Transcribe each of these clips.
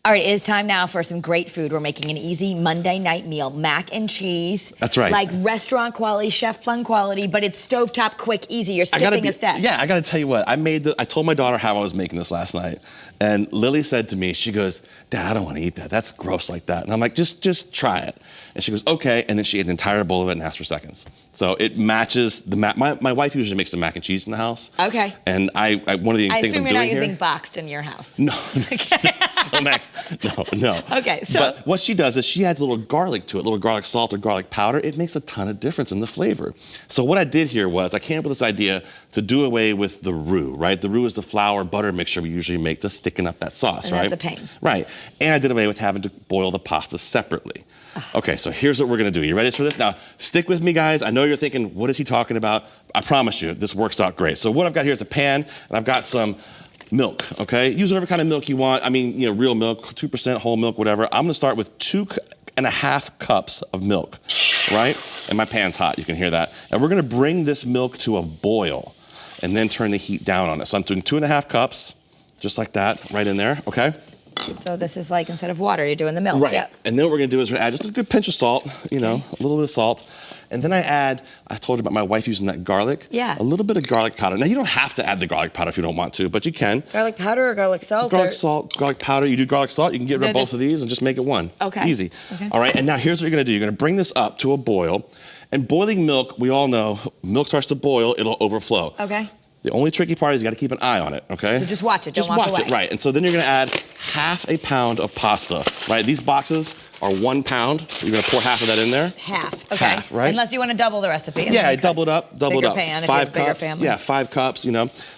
All right, it's time now for some great food. We're making an easy Monday night meal. Mac and cheese. That's right. Like restaurant quality, Chef Plum quality, but it's stovetop, quick, easy. You're skipping a step. Yeah, I gotta tell you what, I told my daughter how I was making this last night. And Lily said to me, she goes, Dad, I don't want to eat that. That's gross like that. And I'm like, just try it. And she goes, okay. And then she ate an entire bowl of it and asked for seconds. So it matches the my wife usually makes the mac and cheese in the house. Okay. And one of the things I'm doing here. I assume you're not using boxed in your house. No. So Max, no. Okay, so. But what she does is she adds a little garlic to it, a little garlic salt or garlic powder. It makes a ton of difference in the flavor. So what I did here was I came up with this idea to do away with the roux, right? The roux is the flour butter mixture we usually make to thicken up that sauce, right? That's a pain. Right. And I did away with having to boil the pasta separately. Okay, so here's what we're gonna do. You ready for this? Now, stick with me, guys. I know you're thinking, what is he talking about? I promise you, this works out great. So what I've got here is a pan, and I've got some milk, okay? Use whatever kind of milk you want. I mean, real milk, 2% whole milk, whatever. I'm gonna start with 2.5 cups of milk, right? And my pan's hot, you can hear that. And we're gonna bring this milk to a boil and then turn the heat down on it. So I'm doing 2.5 cups, just like that, right in there, okay? So this is like, instead of water, you're doing the milk. Right. Yep. And then what we're gonna do is we're gonna add just a good pinch of salt, a little bit of salt. And then I told you about my wife using that garlic. Yeah. A little bit of garlic powder. Now you don't have to add the garlic powder if you don't want to, but you can. Garlic powder or garlic salt? Garlic salt, garlic powder. You do garlic salt, you can get rid of both of these and just make it one. Okay. Easy. Okay. All right, and now here's what you're gonna do. You're gonna bring this up to a boil. And boiling milk, we all know, milk starts to boil, it'll overflow. Okay. The only tricky part is you gotta keep an eye on it, okay? So just watch it, don't just walk watch away. it, right. And so then you're gonna add 1/2 pound of pasta, right? These boxes are 1 pound. You're gonna pour half of that in there. Half, okay. Half, right? Unless you want to double the recipe. Yeah, double it up, Bigger pan if you have 5 bigger cups, family. yeah, 5 cups,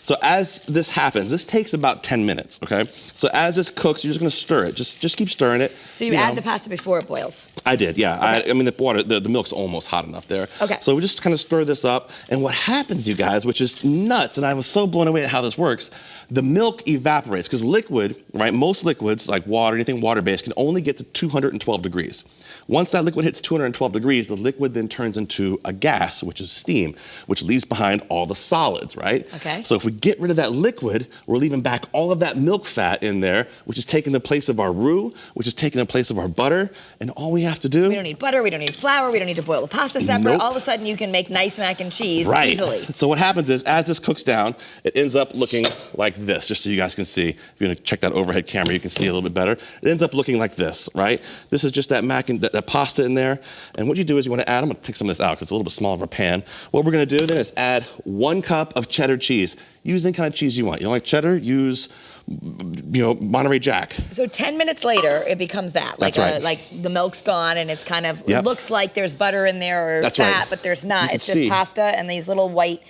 So as this happens, this takes about 10 minutes, okay? So as this cooks, you're just gonna stir it. Just keep stirring it. So you add the pasta before it boils? I did, yeah. Okay. I mean, the milk's almost hot enough there. Okay. So we just kind of stir this up. And what happens, you guys, which is nuts, and I was so blown away at how this works, the milk evaporates, because liquid, right, most liquids, like water, anything water-based, can only get to 212 degrees. Once that liquid hits 212 degrees, the liquid then turns into a gas, which is steam, which leaves behind all the solids, right? Okay. So if we get rid of that liquid, we're leaving back all of that milk fat in there, which is taking the place of our roux, which is taking the place of our butter, and all we have to do... We don't need butter, we don't need flour, we don't need to boil the pasta separate. Nope. All of a sudden you can make nice mac and cheese right. easily. So what happens is, as this cooks down, it ends up looking like this, just so you guys can see. If you're gonna check that overhead camera, you can see a little bit better. It ends up looking like this, right? This is just that mac and that pasta in there. And what you do is you want to add, I'm going to take some of this out because it's a little bit smaller of a pan. What we're going to do then is add 1 cup of cheddar cheese. Use any kind of cheese you want. You don't like cheddar? Use, Monterey Jack. So 10 minutes later, it becomes that. That's right. Like the milk's gone and it's kind of, Yep. it looks like there's butter in there or That's fat, right. but there's not. You It's can just see. pasta and these little white...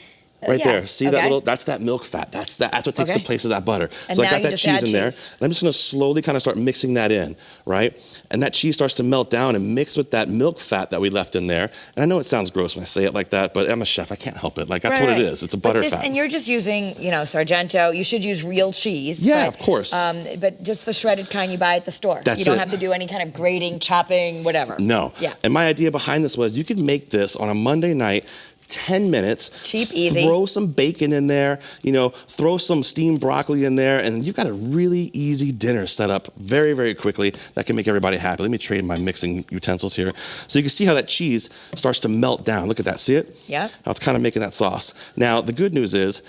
Right yeah. there. See that little, that's that milk fat. That's what takes the place of that butter. And so I now got you that just cheese add in there. cheese. And I'm just gonna slowly kind of start mixing that in, right? And that cheese starts to melt down and mix with that milk fat that we left in there. And I know it sounds gross when I say it like that, but I'm a chef, I can't help it. Like, that's what it is. It's a butter fat. And you're just using, Sargento. You should use real cheese. Yeah, of course. But just the shredded kind you buy at the store. That's You don't it. have to do any kind of grating, chopping, whatever. No. Yeah. And my idea behind this was you could make this on a Monday night, 10 minutes. Cheap, easy. Throw some bacon in there, throw some steamed broccoli in there, and you've got a really easy dinner set up very, very quickly that can make everybody happy. Let me trade my mixing utensils here. So you can see how that cheese starts to melt down. Look at that, see it? Yeah. How it's kind of making that sauce. Now, the good news is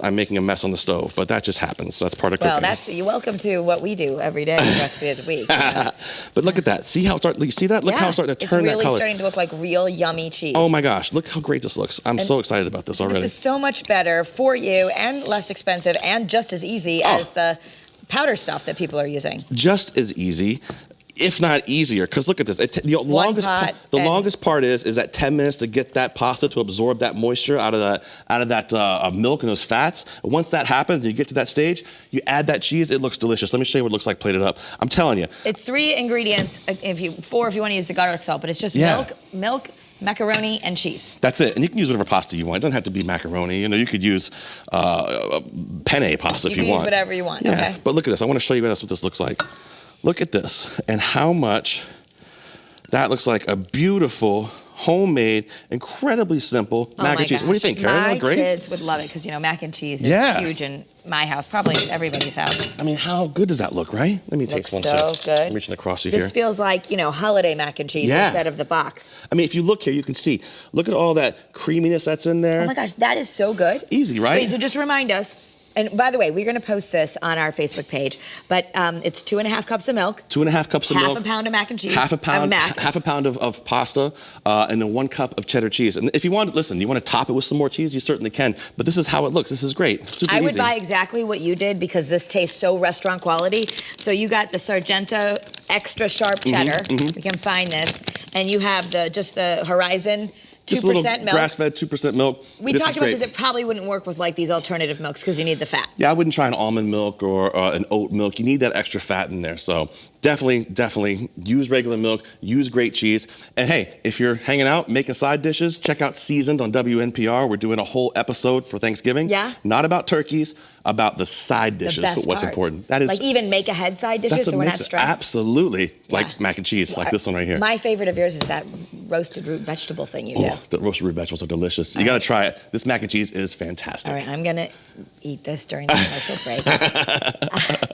I'm making a mess on the stove, but that just happens. So that's part of cooking. Well, you're welcome to what we do every day, the recipe of the week. But look at that. See how you see that? Look how it's starting to turn that color. It's really starting to look like real yummy cheese. Oh my gosh, look how great this looks. I'm so excited about this already. This is so much better for you and less expensive and just as easy as the powder stuff that people are using. Just as easy, if not easier, because look at this. The longest part is that 10 minutes to get that pasta to absorb that moisture out of that milk and those fats. And once that happens, and you get to that stage, you add that cheese. It looks delicious. Let me show you what it looks like plated up. I'm telling you. It's 3 ingredients. 4 if you want to use the garlic salt, but it's just milk, macaroni, and cheese. That's it. And you can use whatever pasta you want. It doesn't have to be macaroni. You could use penne pasta if you want. You can use whatever you want, okay. But look at this. I want to show you guys what this looks like. Look at this and how much that looks like a beautiful homemade, incredibly simple mac and cheese. What do you think, Karen? My Great? kids would love it because, mac and cheese is Yeah. huge in my house, probably everybody's house. I mean, how good does that look, right? Let me taste one So too. good. I'm reaching across you This here. feels like, holiday mac and cheese Yeah. instead of the box. I mean, if you look here, you can see. Look at all that creaminess that's in there. Oh my gosh, that is so good. Easy, right? Wait, so just remind us, and by the way, we're going to post this on our Facebook page, but it's 2.5 cups of milk. 2.5 cups of milk. Half a pound of mac and cheese. Half a pound, mac. half a pound of pasta, and then 1 cup of cheddar cheese. And if you want, you want to top it with some more cheese, you certainly can. But this is how it looks. This is great. Super I easy. would buy exactly what you did because this tastes so restaurant quality. So you got the Sargento extra sharp cheddar. We can find this, and you have the Horizon. 2% Just a little milk. grass-fed 2% milk. We This talked is about great. this. It probably wouldn't work with these alternative milks because you need the fat. Yeah, I wouldn't try an almond milk or an oat milk. You need that extra fat in there. So definitely use regular milk, use great cheese. And hey, if you're hanging out, making side dishes, check out Seasoned on WNPR. We're doing a whole episode for Thanksgiving. Yeah? Not about turkeys, about the side dishes, The best but what's parts. important. That is even make ahead side dishes that's so what we're makes not it stressed. absolutely like Yeah. mac and cheese, like this one right here. My favorite of yours is that roasted root vegetable thing you do. Oh, the roasted root vegetables are delicious. You got to try it. This mac and cheese is fantastic. All right, I'm going to eat this during the commercial break.